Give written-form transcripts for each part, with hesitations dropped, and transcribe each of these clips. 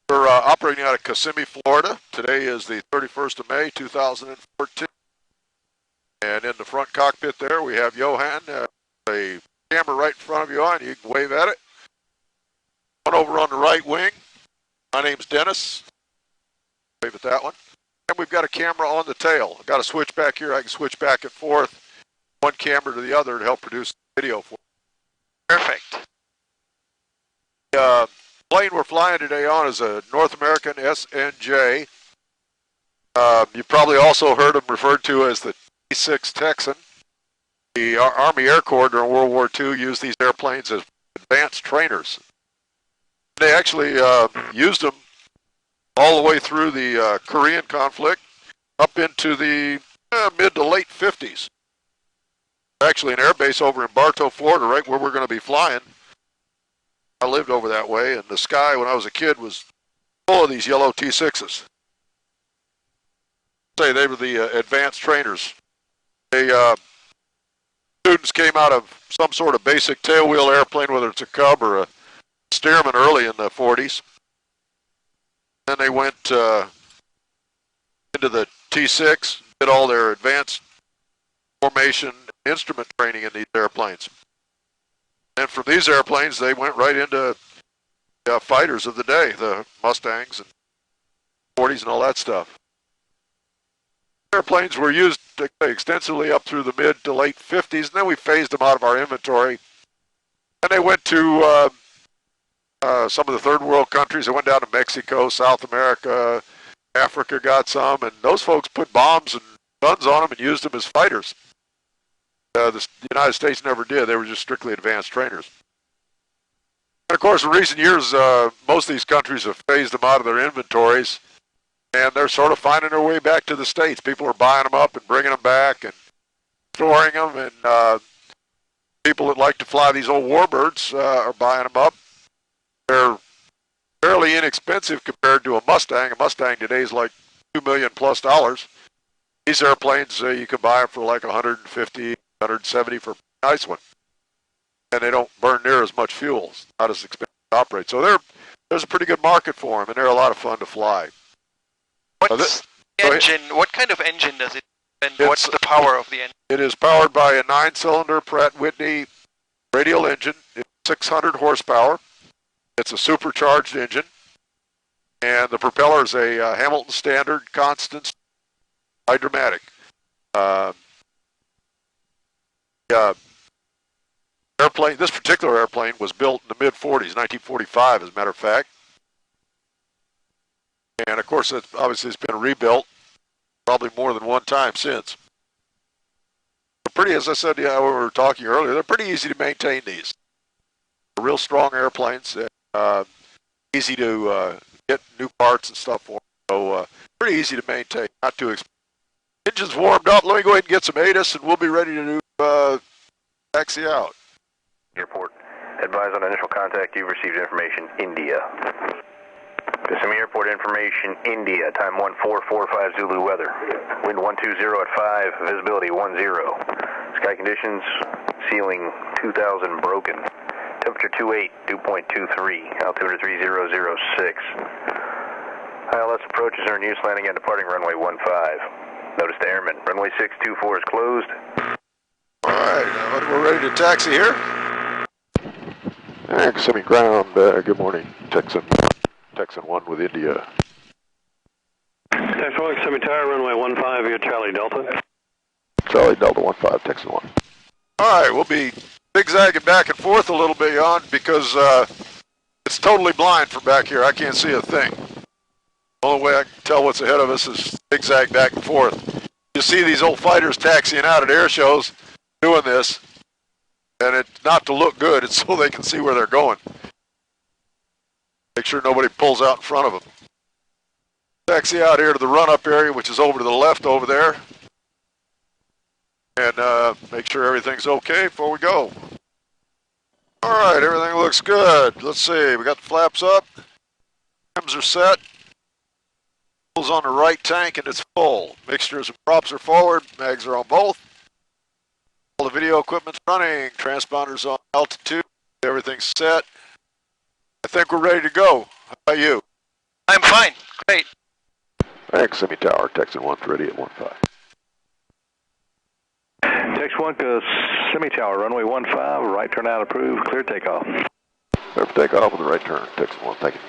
We're operating out of Kissimmee, Florida. Today is the 31st of May, 2014. And in the front cockpit there, we have Johan, a camera right in front of you on. You can wave at it. One over on the right wing. My name's Dennis. Wave at that one. And we've got a camera on the tail. I've got a switch back here. I can switch back and forth, one camera to the other to help produce video for you. Perfect. The plane we're flying today on is a North American SNJ. You probably also heard them referred to as the T6 Texan. The Army Air Corps during World War II used these airplanes as advanced trainers. They actually used them all the way through the Korean conflict up into the mid to late 50s. Actually an air base over in Bartow, Florida, right where we're going to be flying. I lived over that way, and the sky when I was a kid was full of these yellow T6s. Say they were the advanced trainers. They students came out of some sort of basic tailwheel airplane, whether it's a Cub or a Stearman early in the 40s. Then they went into the T6, did all their advanced formation instrument training in these airplanes. And from these airplanes, they went right into fighters of the day, the Mustangs and 40s and all that stuff. Airplanes were used extensively up through the mid to late 50s, and then we phased them out of our inventory. And they went to some of the third world countries. They went down to Mexico, South America, Africa got some, and those folks put bombs and guns on them and used them as fighters. The United States never did. They were just strictly advanced trainers. And of course, in recent years, most of these countries have phased them out of their inventories, and they're sort of finding their way back to the States. People are buying them up and bringing them back and storing them, and people that like to fly these old warbirds are buying them up. They're fairly inexpensive compared to a Mustang. A Mustang today is like $2 million plus. These airplanes, you can buy them for like $150, $170 for a nice one. And they don't burn near as much fuel. It's not as expensive to operate. So there's a pretty good market for them, and they're a lot of fun to fly. What's the engine? What kind of engine does it, and what's the power of the engine? It is powered by a 9-cylinder Pratt Whitney radial engine. It's 600 horsepower. It's a supercharged engine. And the propeller is a Hamilton Standard Constant Hydromatic. Airplane. This particular airplane was built in the mid-40s, 1945, as a matter of fact. And of course, obviously, it's been rebuilt probably more than one time since. Pretty, as I said, yeah, we were talking earlier, they're pretty easy to maintain. These they're real strong airplanes, easy to get new parts and stuff for them. So pretty easy to maintain, not too expensive. Engine's warmed up. Let me go ahead and get some ATIS, and we'll be ready to do taxi out. Airport. Advise on initial contact. You've received information. India. Kissemee Airport information. India. Time 1445 Zulu weather. Wind 120 at 5. Visibility 10. Sky conditions. Ceiling 2000 broken. Temperature 28. Dew point 23. Altitude 3006. ILS approaches are in use. Landing and departing runway 15. Notice to airmen. Runway 624 is closed. All right, we're ready to taxi here. Kissimmee ground. Good morning, Texan 1 with India. Texan 1, Kissimmee Tower, runway 15 via Charlie Delta. Charlie Delta 15, Texan 1. All right, we'll be zigzagging back and forth a little bit, Jan, because it's totally blind from back here. I can't see a thing. The only way I can tell what's ahead of us is zigzag back and forth. You see these old fighters taxiing out at air shows doing this, and it's not to look good, it's so they can see where they're going. Make sure nobody pulls out in front of them. Taxi out here to the run-up area, which is over to the left over there. And make sure everything's okay before we go. All right, everything looks good. Let's see, we got the flaps up. Rims are set. Fuel's on the right tank and it's full. Mixtures and props are forward. Mags are on both. All the video equipment's running. Transponders on altitude. Everything's set. I think we're ready to go. How about you? Fine, great. Kissemee Tower, Texan 130 at 15. Tex 1, Kissemee Tower, runway 15, right turn out approved, clear takeoff. Clear for takeoff with the right turn, Texan 1, thank you.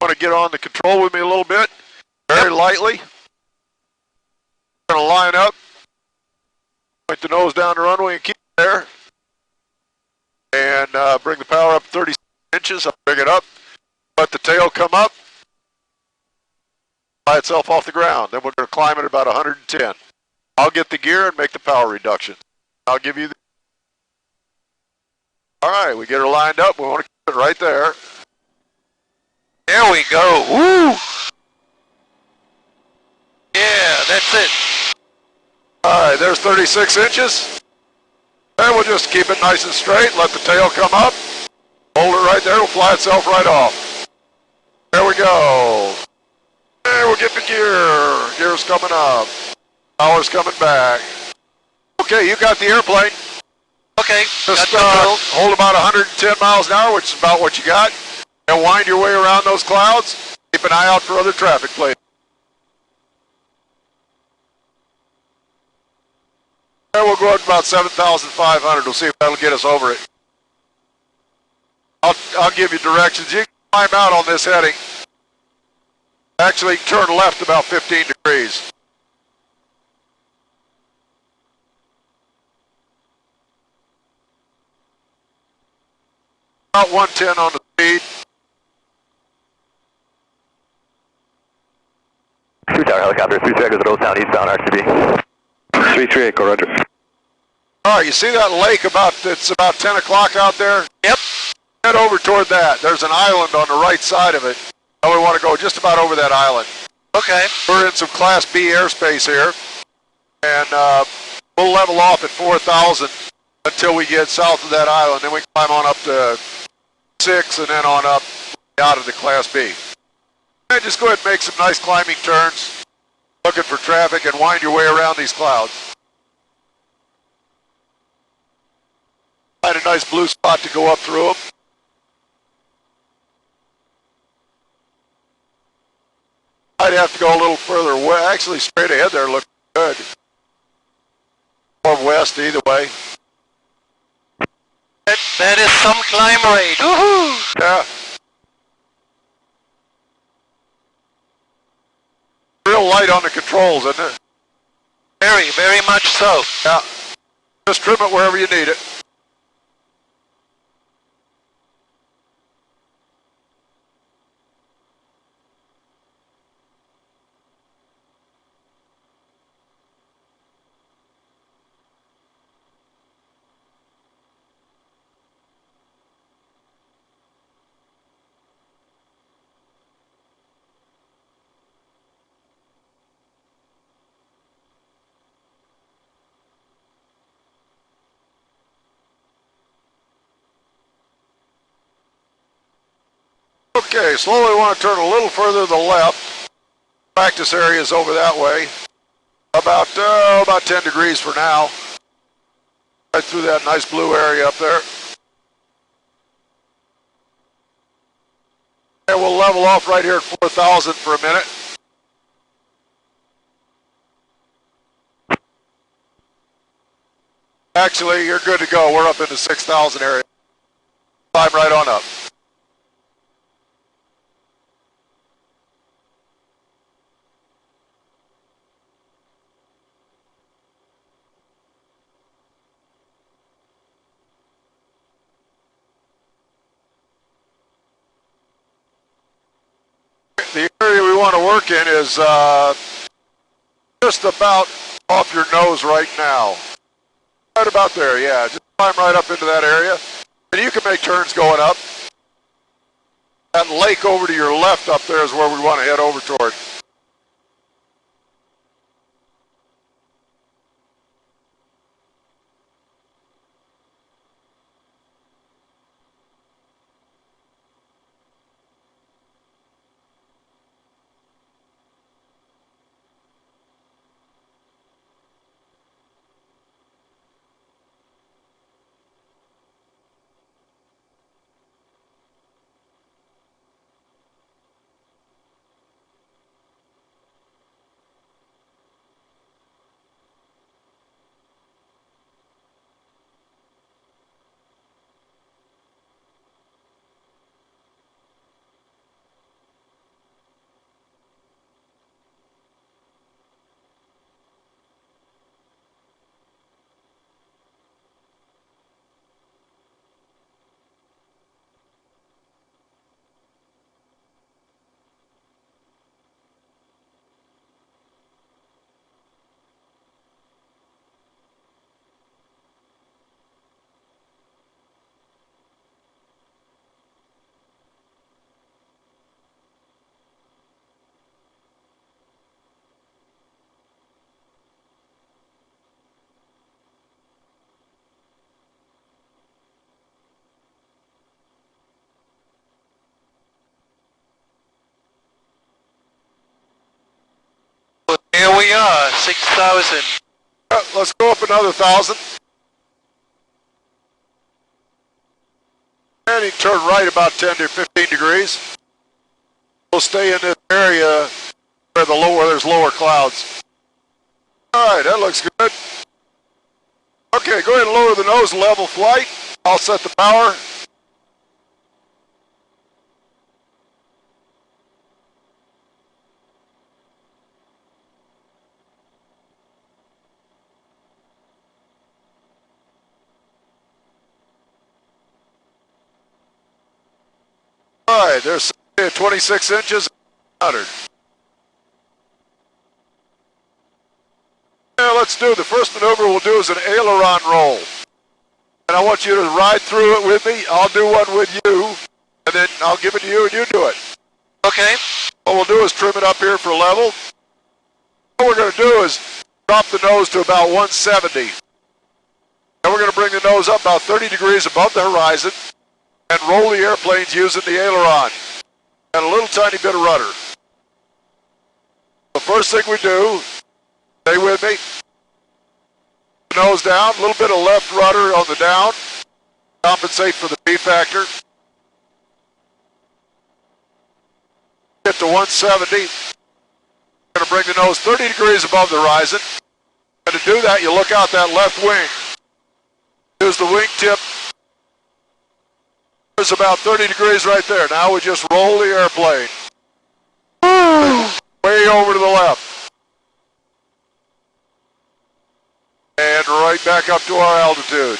Want to get on the control with me a little bit, very lightly. Going to line up, point the nose down the runway and keep it there. And bring the power up 30 inches, I'll bring it up, let the tail come up, fly itself off the ground. Then we're going to climb at about 110. I'll get the gear and make the power reduction. I'll give you the... All right, we get her lined up, we want to keep it right there. There we go. Woo! Yeah, that's it. All right, there's 36 inches. And we'll just keep it nice and straight, let the tail come up. Hold it right there, it'll fly itself right off. There we go. There, we'll get the gear. Gear's coming up. Power's coming back. Okay, you got the airplane. Okay, Just hold about 110 miles an hour, which is about what you got. And wind your way around those clouds. Keep an eye out for other traffic planes. And we'll go up to about 7,500. We'll see if that'll get us over it. I'll give you directions. You can climb out on this heading. Actually, turn left about 15 degrees. About 110 on the speed. 2 Tower helicopter, 3 Echo Roll Sound eastbound RCB. 3 Echo, roger. All right, you see that lake it's about 10 o'clock out there? Yep. Head over toward that. There's an island on the right side of it. And we want to go just about over that island. Okay. We're in some Class B airspace here. And we'll level off at 4,000 until we get south of that island. Then we climb on up to 6 and then on up out of the Class B. And just go ahead and make some nice climbing turns, looking for traffic, and wind your way around these clouds. Find a nice blue spot to go up through them. I'd have to go a little further away. Actually, straight ahead there looks good. Or west, either way. That is some climb rate. Woohoo! Yeah. Real light on the controls, isn't it? Very, very much so. Yeah. Just trim it wherever you need it. Okay, slowly want to turn a little further to the left. Practice area is over that way. About 10 degrees for now. Right through that nice blue area up there. And we'll level off right here at 4,000 for a minute. Actually, you're good to go. We're up in the 6,000 area. Climb right on up. The area we want to work in is just about off your nose right now. Right about there, yeah. Just climb right up into that area. And you can make turns going up. That lake over to your left up there is where we want to head over toward. Here we are, 6,000. Let's go up another 1,000. And you turn right about 10 to 15 degrees. We'll stay in this area where there's lower clouds. All right, that looks good. Okay, go ahead and lower the nose, level flight. I'll set the power. All right, there's 26 inches, 100. Yeah, let's do the first maneuver we'll do is an aileron roll. And I want you to ride through it with me. I'll do one with you, and then I'll give it to you and you do it. Okay. What we'll do is trim it up here for level. What we're going to do is drop the nose to about 170. Then we're going to bring the nose up about 30 degrees above the horizon and roll the airplanes using the aileron and a little tiny bit of rudder. The first thing we do, stay with me, nose down, a little bit of left rudder on the down, compensate for the B factor. Get to 170. Going to bring the nose 30 degrees above the horizon. And to do that, you look out that left wing. Use the wingtip. There's about 30 degrees right there. Now we just roll the airplane. Way over to the left. And right back up to our altitude.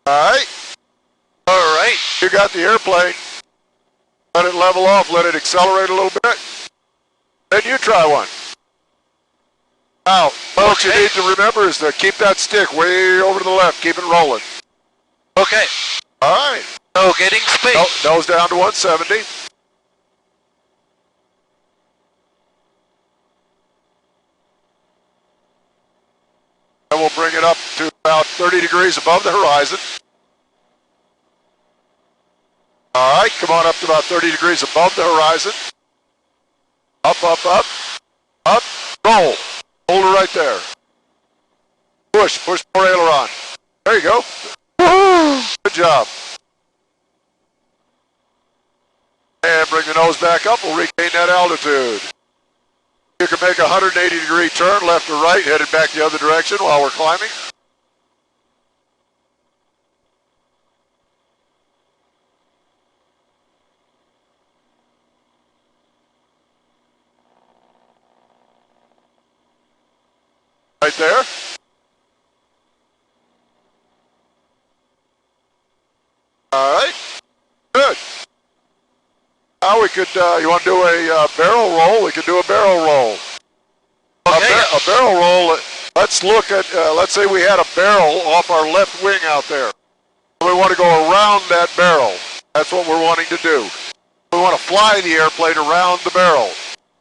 All right. All right. You got the airplane. Let it level off. Let it accelerate a little bit. Then you try one. Now, what you need to remember is to keep that stick way over to the left. Keep it rolling. Okay. All right. So getting space. Nose down to 170. And we'll bring it up to about 30 degrees above the horizon. All right, come on up to about 30 degrees above the horizon. Up, up, up, up, roll. Hold it right there. Push more aileron. There you go. Good job. And bring the nose back up, we'll regain that altitude. You can make a 180-degree turn left or right, headed back the other direction while we're climbing. Right there. All right. Good. Now we could, you want to do a barrel roll? We could do a barrel roll. Okay. A barrel roll, let's look at, let's say we had a barrel off our left wing out there. We want to go around that barrel. That's what we're wanting to do. We want to fly the airplane around the barrel.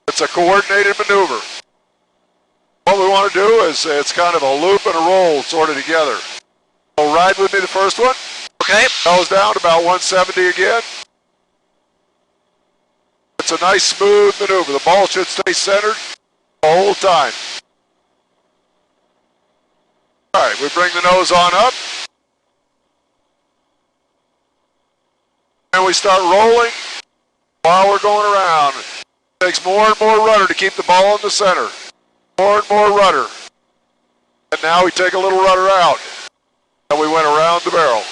It's a coordinated maneuver. What we want to do is, it's kind of a loop and a roll sort of together. So ride with me the first one. Okay. Nose down to about 170 again. It's a nice smooth maneuver. The ball should stay centered the whole time. All right, we bring the nose on up. And we start rolling while we're going around. It takes more and more rudder to keep the ball in the center. More and more rudder. And now we take a little rudder out. And we went around the barrel.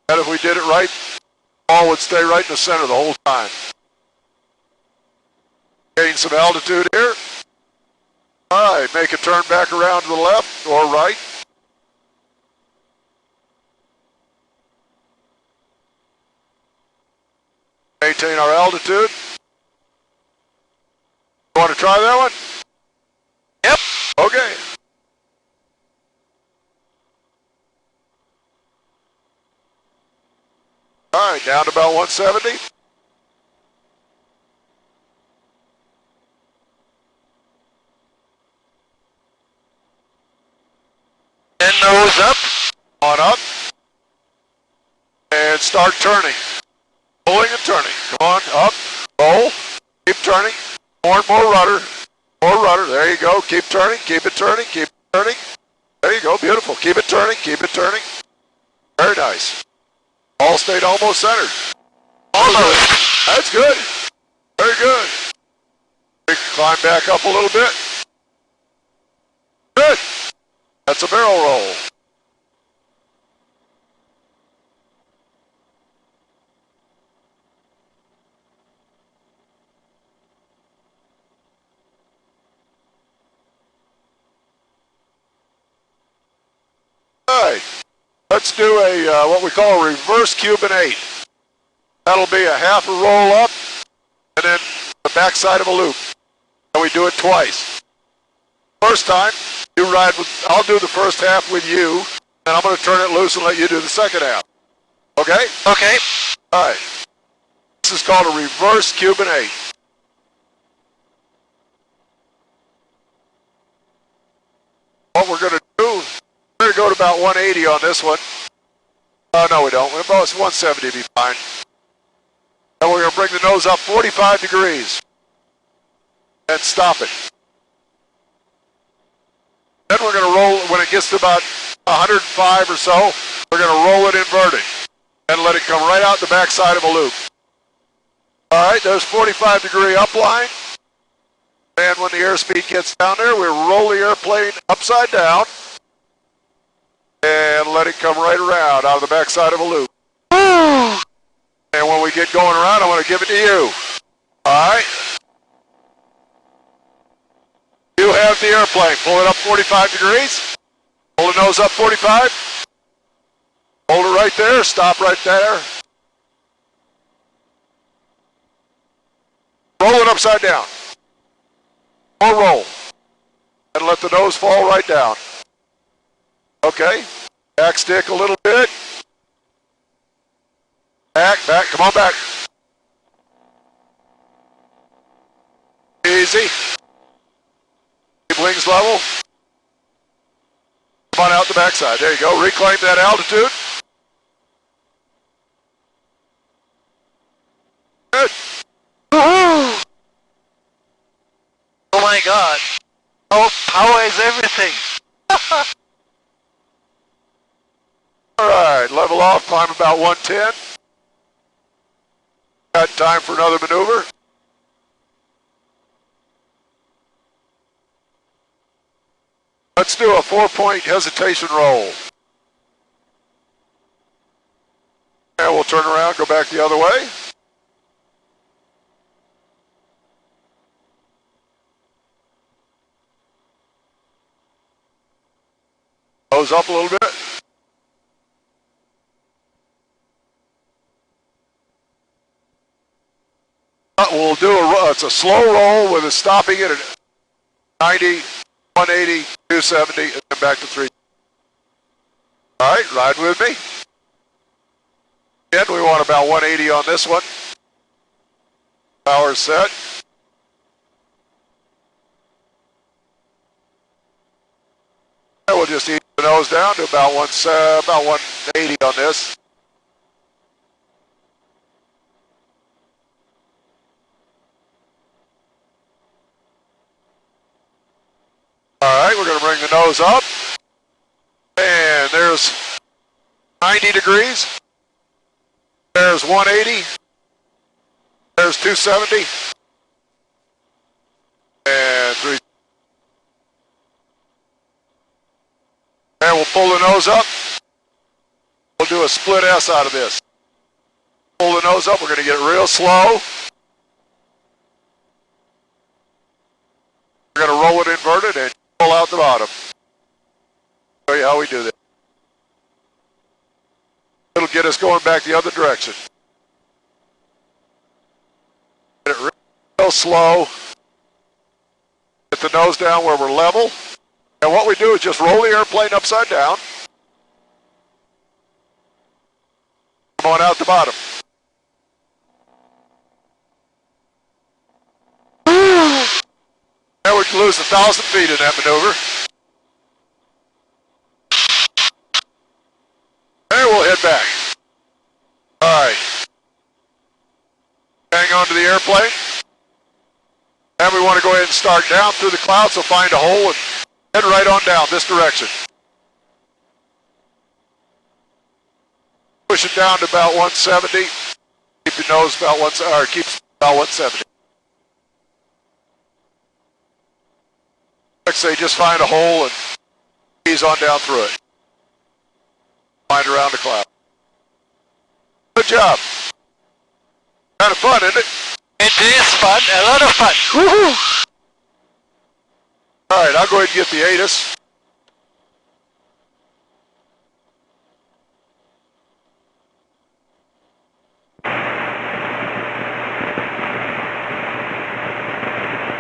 And if we did it right, the ball would stay right in the center the whole time. Gain some altitude here. All right, make a turn back around to the left or right. Maintain our altitude. You want to try that one? Yep. Okay. All right, down to about 170. Nose up. On up. And start turning. Pulling and turning. Come on, up. Roll. Keep turning. More and more rudder. More rudder. There you go. Keep turning. Keep it turning. Keep it turning. There you go. Beautiful. Keep it turning. Keep it turning. Very nice. All stayed almost centered. Almost. That's good. Very good. We can climb back up a little bit. Good. That's a barrel roll. All right. Let's do a what we call a reverse Cuban 8. That'll be a half a roll up and then the backside of a loop. And we do it twice. First time, you ride with, I'll do the first half with you, and I'm going to turn it loose and let you do the second half. Okay? Okay. All right. This is called a reverse Cuban 8. What we're going to do, we're going to go to about 180 on this one. No, we don't. About 170 would be fine. And we're going to bring the nose up 45 degrees. And stop it. Then we're going to roll, when it gets to about 105 or so, we're going to roll it inverted. And let it come right out the backside of a loop. All right, there's 45 degree upline. And when the airspeed gets down there, we roll the airplane upside down. And let it come right around out of the backside of a loop. And when we get going around, I'm going to give it to you. All right? You have the airplane. Pull it up 45 degrees. Hold the nose up 45. Hold it right there. Stop right there. Roll it upside down. Or roll. And let the nose fall right down. Okay. Back stick a little bit. Back, back. Come on back. Easy. Keep wings level. Come on out the backside. There you go. Reclaim that altitude. Good. Oh my God. Oh, power is everything. All right, level off, climb about 110. Got time for another maneuver. Let's do a 4-point hesitation roll. And we'll turn around, go back the other way. Nose up a little bit. We'll do it's a slow roll with a stopping it at 90, 180, 270, and then back to 3. All right, ride with me. Again, we want about 180 on this one. Power set. And we'll just ease the nose down to about 180 on this. All right, we're going to bring the nose up. And there's 90 degrees. There's 180. There's 270. And 3. And we'll pull the nose up. We'll do a split S out of this. Pull the nose up. We're going to get it real slow. We're going to roll it inverted and pull out the bottom. Show you how we do that. It'll get us going back the other direction. Get it real slow. Get the nose down where we're level. And what we do is just roll the airplane upside down. Come on out the bottom. And we can lose 1,000 feet in that maneuver. head back. All right. Hang on to the airplane. And we want to go ahead and start down through the clouds, so find a hole and head right on down this direction. Push it down to about 170. Keep your nose about keep about 170. Like I say, just find a hole and ease on down through it. Find around the cloud. Good job. Kind of fun, isn't it? It is fun, a lot of fun. Woohoo! All right, I'll go ahead and get the ATIS.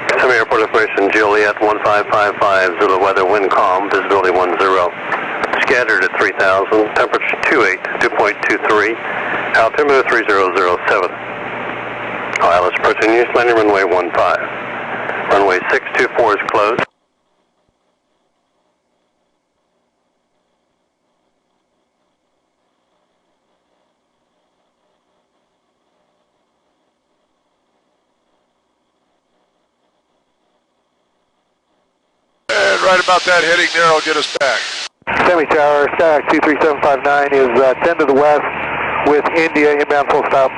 Kissemee Airport information, Juliet 1555, Zulu weather, wind calm, visibility 10. Scattered at 3,000, temperature 28, 2.23, altimeter 3007. ILS approaching East landing runway 15. Runway 624 is closed. And right about that heading there will get us back. Kissemee Tower, stack 23759 is 10 to the west with India inbound full stop.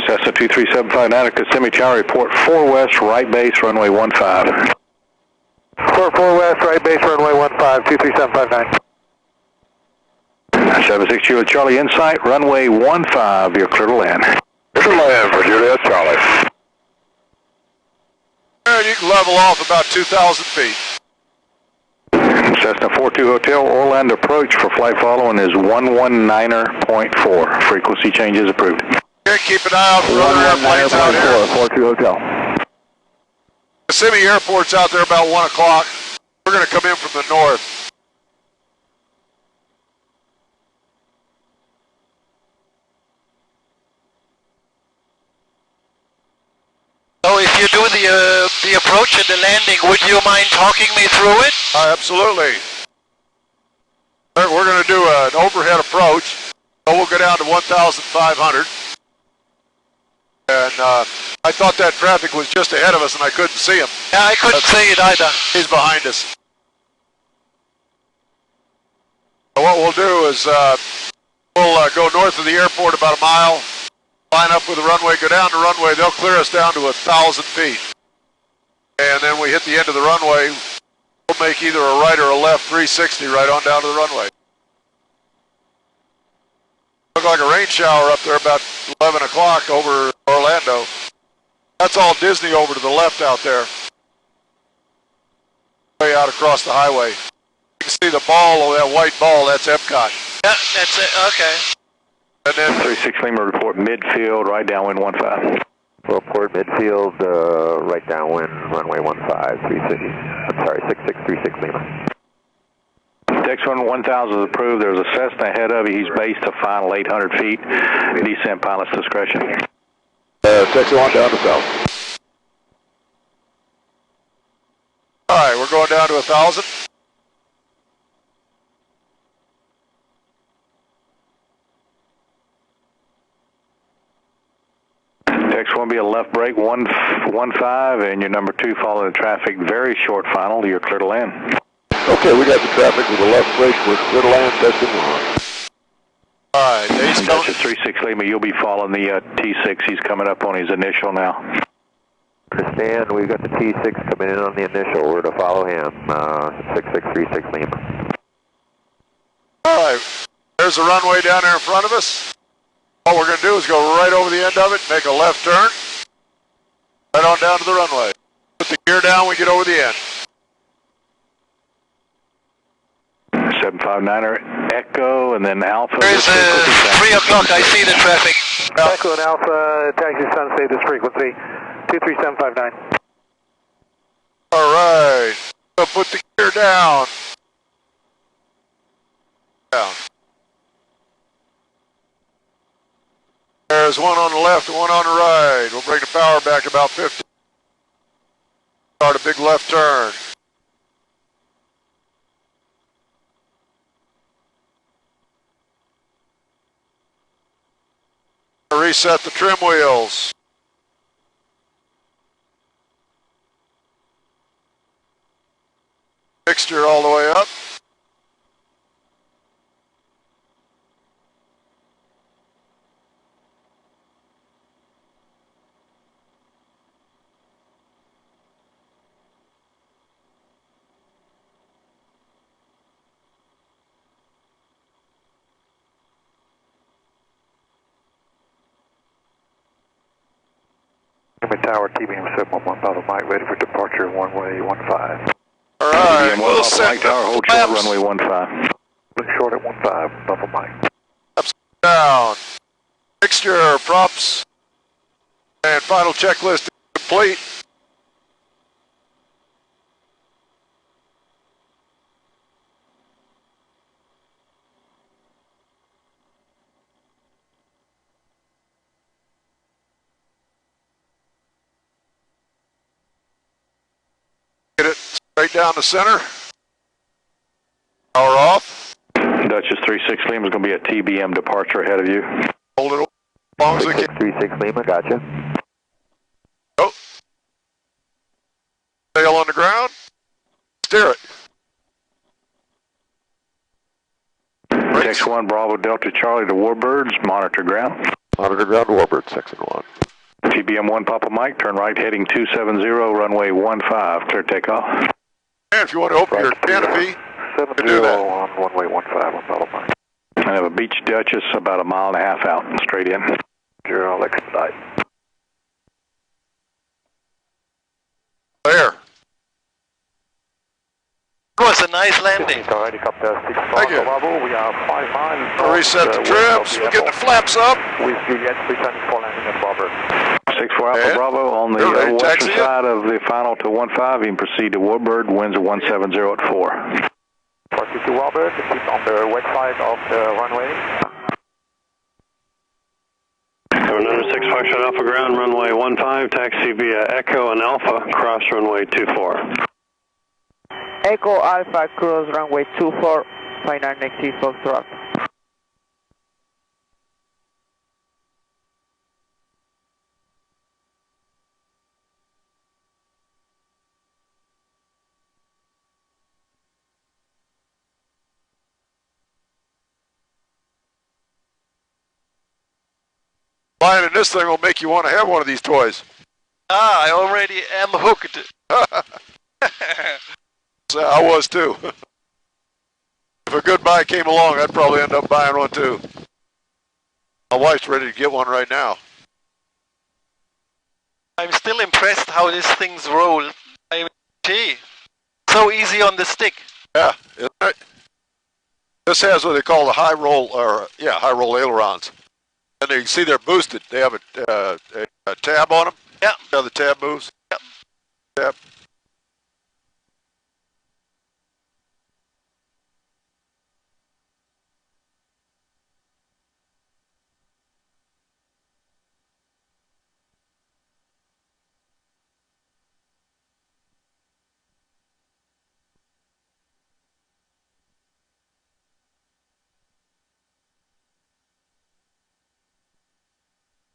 Cessna 23759 at Kissemee Tower, report 4 west, right base, runway 15. 4 west, right base, runway 15, 23759. 76 Juliet Charlie Insight, runway 15, you're clear to land. Clear to land for Juliet Charlie. And you can level off about 2,000 feet. Cessna 42 Hotel, Orlando approach for flight following is 119.4. Frequency changes approved. Okay, keep an eye out for other airplanes out here. 42 Hotel. Kissimmee Airport's out there about 1 o'clock. We're going to come in from the north. So if you do the approach and the landing, would you mind talking me through it? Absolutely. We're going to do an overhead approach. So we'll go down to 1,500. And I thought that traffic was just ahead of us and I couldn't see him. Yeah, I couldn't see it either. He's behind us. So what we'll do is we'll go north of the airport about a mile, line up with the runway, go down the runway. They'll clear us down to 1,000 feet. And then we hit the end of the runway. We'll make either a right or a left 360 right on down to the runway. Look like a rain shower up there about 11 o'clock over Orlando. That's all Disney over to the left out there. Way out across the highway. You can see the ball, that white ball, that's Epcot. Yeah, that's it, okay. And then 36 Lima report midfield, right downwind 15. Report midfield, right downwind, runway 6636 Lima. Dex 1000 is approved. There's a Cessna ahead of you. He's based to final 800 feet. Descent pilot's discretion. Taxi 1 down to south. all right, we're going down to 1,000. Dex 1 be a left brake, 115, and your number 2 following the traffic. Very short final. You're clear to land. Okay, we got the traffic with a left brake. We're clear to land, testing 1. All right, he's That's coming. just 36 Lima. You'll be following the T6. He's coming up on his initial now. Understand, we've got the T6 coming in on the initial. We're to follow him, 6636 Lima. All right, there's the runway down there in front of us. All we're going to do is go right over the end of it, make a left turn, right on down to the runway. Put the gear down, we get over the end. 759er Echo, and then Alpha. There's 3 o'clock, I see the traffic. Echo and Alpha, taxi sun, say this frequency, 23759. All right, so put the gear down. Down. There's one on the left and one on the right. We'll bring the power back about 50. Start a big left turn. reset the trim wheels. Mixture all the way up. Tower, TBM 711, Papa Mike, ready for departure, runway 15. All right, TBM 1 we'll Papa set Mike Tower, hold short, runway 15. Look short at 15, Papa Mike. Ups, down. Mixture, props, and final checklist complete. Get it straight down the center. Power off. Dutchess 36 Lima is going to be a TBM departure ahead of you. Hold it as long as we can. 636 Lima, gotcha. Go. Sail on the ground. Steer it. Brakes. X1 Bravo Delta Charlie to Warbirds, monitor ground. Monitor ground, Warbird, section 1. TBM 1 Papa Mike, turn right heading 270, runway 15, clear takeoff. And if you want to open your canopy, 70 do that. on runway 15, Papa Mike. I have a Beach Duchess about a mile and a half out, straight in. Zero, I'll expedite. there. It was a nice landing. Helicopter 6 Thank you. Bravo, we are 5 miles. I'll reset the trims. We'll get the flaps up. With Juliet, returning for landing at Robert. 64 Alpha And Bravo on the you're ready, western taxi it. side of the final to 15. You can proceed to Warbird, winds are 170 at 4. 42 Robert, keep on the west side of the runway. 706 Foxtrot Alpha ground, runway 15, taxi via Echo and Alpha, cross runway 24. Echo Alpha, cross runway 24, final next is Foxtrot. Flying in this thing will make you want to have one of these toys. Ah, I already am hooked. So I was too. If a good buy came along, I'd probably end up buying one too. My wife's ready to get one right now. I'm still impressed how these things roll. I mean, gee, so easy on the stick. Yeah, isn't it? This has what they call the high roll, high roll ailerons. And you can see they're boosted. They have a tab on them. Yeah. How the tab moves. Yep. Tab.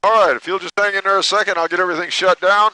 All right, if you'll just hang in there a second, I'll get everything shut down.